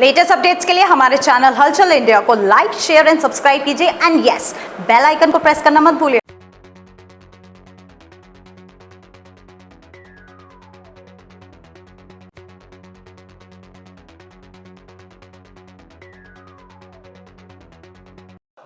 Latest updates के लिए हमारे चैनल हलचल इंडिया को लाइक, शेयर एंड सब्सक्राइब कीजिए एंड यस, बेल आइकन को प्रेस करना मत भूलिए।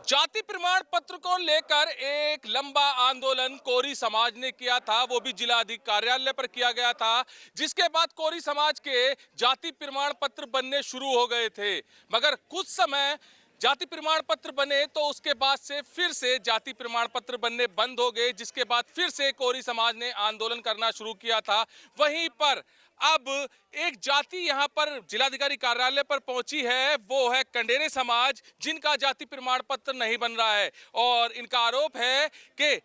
जाति प्रमाण पत्र को लेकर एक लंबा आंदोलन कोरी समाज ने किया था, वो भी जिलाधिकारी कार्यालय पर किया गया था, जिसके बाद कोरी समाज के जाति प्रमाण पत्र बनने शुरू हो गए थे। मगर कुछ समय जाति प्रमाण पत्र बने तो उसके बाद से फिर से जाति प्रमाण पत्र बनने बंद हो गए, जिसके बाद फिर से कोरी समाज ने आंदोलन करना शुरू किया था। वहीं पर अब एक जाति यहां पर जिलाधिकारी कार्यालय पर पहुंची है, वो है कंडेरे समाज, जिनका जाति प्रमाण पत्र नहीं बन रहा है और इनका आरोप है कि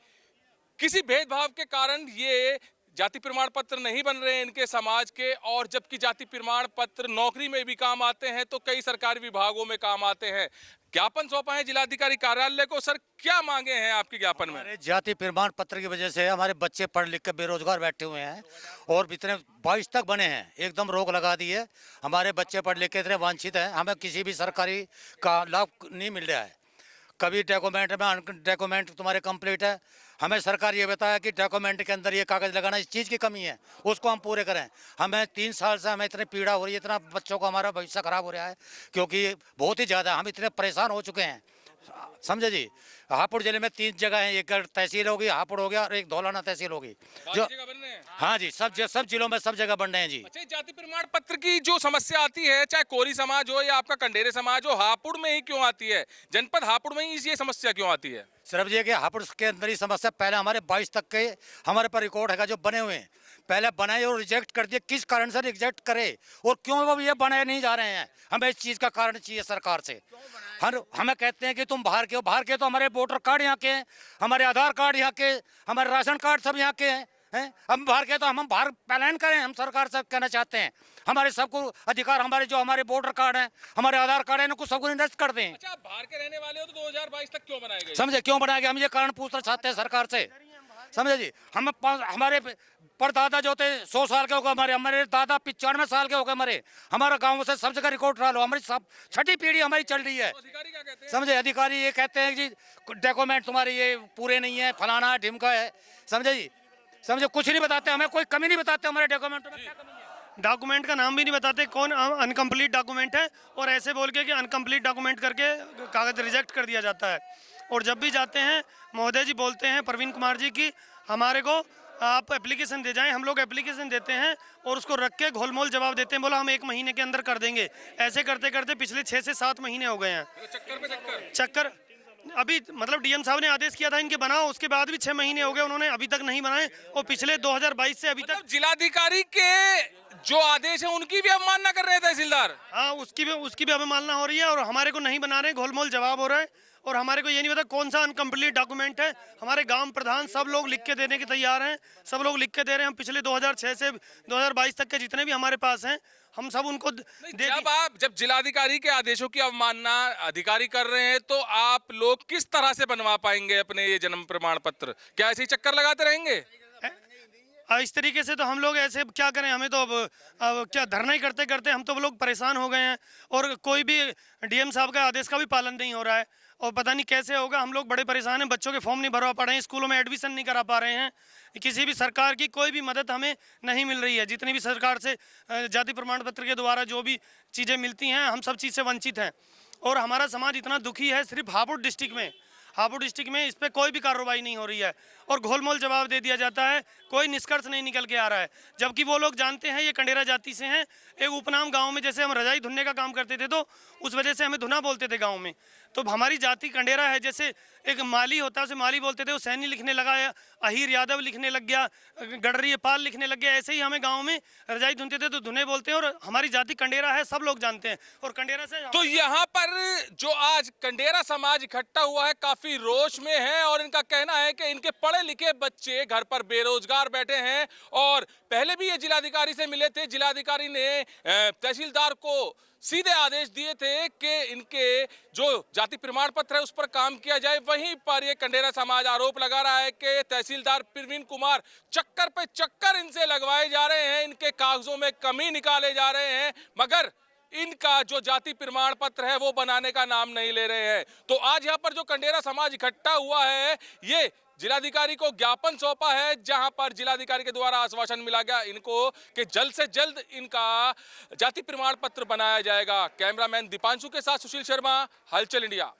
किसी भेदभाव के कारण ये जाति प्रमाण पत्र नहीं बन रहे हैं इनके समाज के, और जबकि जाति प्रमाण पत्र नौकरी में भी काम आते हैं तो कई सरकारी विभागों में काम आते हैं। ज्ञापन सौंपा है जिलाधिकारी कार्यालय को। सर, क्या मांगे हैं आपके ज्ञापन में? हमारे जाति प्रमाण पत्र की वजह से हमारे बच्चे पढ़ लिख के बेरोजगार बैठे हुए हैं और इतने 22 तक बने हैं, एकदम रोक लगा दी है। हमारे बच्चे पढ़ लिख के इतने वांछित हैं, हमें किसी भी सरकारी का लाभ नहीं मिल रहा है। कभी डॉक्यूमेंट में डॉक्यूमेंट तुम्हारे कंप्लीट है, हमें सरकार ये बताया कि डॉक्यूमेंट के अंदर ये कागज लगाना, इस चीज़ की कमी है, उसको हम पूरे करें। हमें 3 साल से हमें इतनी पीड़ा हो रही है, इतना बच्चों को हमारा भविष्य खराब हो रहा है, क्योंकि बहुत ही ज़्यादा हम इतने परेशान हो चुके हैं। समझे जी, हापुड़ जिले में 3 जगह है, एक तहसील होगी, हापुड़ हो गया और एक धौलाना तहसील होगी जो। हाँ जी, सब जिलों में सब जगह बन रहे हैं जी। अच्छा, जाति प्रमाण पत्र की जो समस्या आती है, चाहे कोरी समाज हो या आपका कंडेरे समाज हो, हापुड़ में ही क्यों आती है? जनपद हापुड़ में ही ये समस्या क्यों आती है? सिर्फ ये कि हापुड़ के अंदर ही समस्या, पहले हमारे 22 तक के हमारे पर रिकॉर्ड है जो बने हुए हैं, पहले बनाए और रिजेक्ट कर दिए। किस कारण से रिजेक्ट करे और क्यों वो ये बनाए नहीं जा रहे हैं? हमें इस चीज़ का कारण चाहिए सरकार से। हमें कहते हैं कि तुम बाहर के हो, बाहर के तो हमारे वोटर कार्ड यहाँ के हैं, हमारे आधार कार्ड यहाँ के, हमारे राशन कार्ड सब यहाँ के हैं। हम बाहर के तो हम बाहर पलायन करें, हम सरकार से कहना चाहते हैं हमारे सबको अधिकार, हमारे जो हमारे वोटर कार्ड हैं, हमारे आधार कार्ड है, इनको सबको निरस्त कर दें। अच्छा, बाहर के रहने वाले हो तो 2022 तक क्यों बनाए गए? समझे क्यों बनाए गए? हम ये कारण पूछना चाहते हैं सरकार से। समझे जी, हम हमारे परदादा जो थे 100 साल के हो गए, हमारे दादा 95 साल के हो गए मरे। हमारा गाँव से सब जगह रिकॉर्ड रहा लो, हमारी सब 6ठी पीढ़ी हमारी चल रही है। तो अधिकारी क्या कहते हैं? समझे, अधिकारी ये कहते हैं कि डॉक्यूमेंट तुम्हारे ये पूरे नहीं है, फलाना ढिमका है। समझे जी, समझे, कुछ नहीं बताते, हमें कोई कमी नहीं बताते हमारे डॉक्यूमेंट में। क्या कमी है? डॉक्यूमेंट का नाम भी नहीं बताते कौन अनकम्प्लीट डॉक्यूमेंट है, और ऐसे बोल के कि अनकम्प्लीट डॉक्यूमेंट करके कागज़ रिजेक्ट कर दिया जाता है। और जब भी जाते हैं महोदय जी बोलते हैं, प्रवीण कुमार जी, की हमारे को आप एप्लीकेशन दे जाएं। हम लोग एप्लीकेशन देते हैं और उसको रख के घोलमोल जवाब देते हैं, बोला हम 1 महीने के अंदर कर देंगे। ऐसे करते करते पिछले 6 से 7 महीने हो गए हैं। चक्कर पे चक्कर अभी मतलब डीएम साहब ने आदेश किया था इनके बनाओ, उसके बाद भी 6 महीने हो गए, उन्होंने अभी तक नहीं बनाए। और पिछले 2022 से अभी तक जिलाधिकारी के जो आदेश है उनकी भी अवमानना कर रहे हैं तहसीलदार। हाँ, उसकी भी अवमानना हो रही है और हमारे को नहीं बना रहे, घोलमोल जवाब हो रहा है। और हमारे को ये नहीं पता कौन सा अनकम्प्लीट डॉक्यूमेंट है। हमारे गांव प्रधान सब लोग लिख के देने के तैयार हैं, सब लोग लिख के दे रहे हैं। हम पिछले 2006 से 2022 तक के जितने भी हमारे पास हैं, हम सब उनको जब जिलाधिकारी के आदेशों की अवमानना अधिकारी कर रहे हैं तो आप लोग किस तरह से बनवा पाएंगे अपने ये जन्म प्रमाण पत्र? क्या ऐसे ही चक्कर लगाते रहेंगे? इस तरीके से तो हम लोग ऐसे क्या करें, हमें तो अब क्या धरना ही करते करते हम तो लोग परेशान हो गए हैं। और कोई भी डीएम साहब का आदेश का भी पालन नहीं हो रहा है और पता नहीं कैसे होगा। हम लोग बड़े परेशान हैं, बच्चों के फॉर्म नहीं भरवा पा रहे हैं, स्कूलों में एडमिशन नहीं करा पा रहे हैं। किसी भी सरकार की कोई भी मदद हमें नहीं मिल रही है। जितनी भी सरकार से जाति प्रमाण पत्र के द्वारा जो भी चीज़ें मिलती हैं, हम सब चीज़ से वंचित हैं। और हमारा समाज इतना दुखी है, सिर्फ हापुड़ डिस्ट्रिक्ट में इस पर कोई भी कार्रवाई नहीं हो रही है और घोलमोल जवाब दे दिया जाता है, कोई निष्कर्ष नहीं निकल के आ रहा है। जबकि वो लोग जानते हैं ये कंडेरा जाति से हैं। एक उपनाम गांव में जैसे हम रजाई धुनने का काम करते थे तो उस वजह से हमें धुना बोलते थे गांव में। तो हमारी जाति कंडेरा है। जैसे एक माली होता है उसे माली बोलते थे, वो सैनी लिखने लगा, अहीर यादव लिखने लग गया, गडरी पाल लिखने लग गया। ऐसे ही हमें गाँव में रजाई धुनते थे तो धुने बोलते हैं। और हमारी जाति कंडेरा है, सब लोग जानते हैं। और कंडेरा से तो यहाँ पर जो आज कंडेरा समाज इकट्ठा हुआ है काफी रोष में है और इनका कहना है कि इनके पढ़े लिखे बच्चे घर पर बेरोजगार बैठे हैं। और पहले भी ये जिलाधिकारी से मिले थे, जिलाधिकारी ने तहसीलदार को सीधे आदेश दिए थे कि इनके जो जाति प्रमाण पत्र है उस पर काम किया जाए। वहीं पर ये कंडेरा समाज आरोप लगा रहा है कि तहसीलदार प्रवीण कुमार चक्कर पे चक्कर इनसे लगवाए जा रहे हैं, इनके कागजों में कमी निकाले जा रहे हैं। मगर इनका जो जाति प्रमाण पत्र है वो बनाने का नाम नहीं ले रहे हैं। तो आज यहाँ पर जो कंडेरा समाज इकट्ठा हुआ है, ये जिलाधिकारी को ज्ञापन सौंपा है, जहां पर जिलाधिकारी के द्वारा आश्वासन मिला गया इनको कि जल्द से जल्द इनका जाति प्रमाण पत्र बनाया जाएगा। कैमरामैन दीपांशु के साथ सुशील शर्मा, हलचल इंडिया।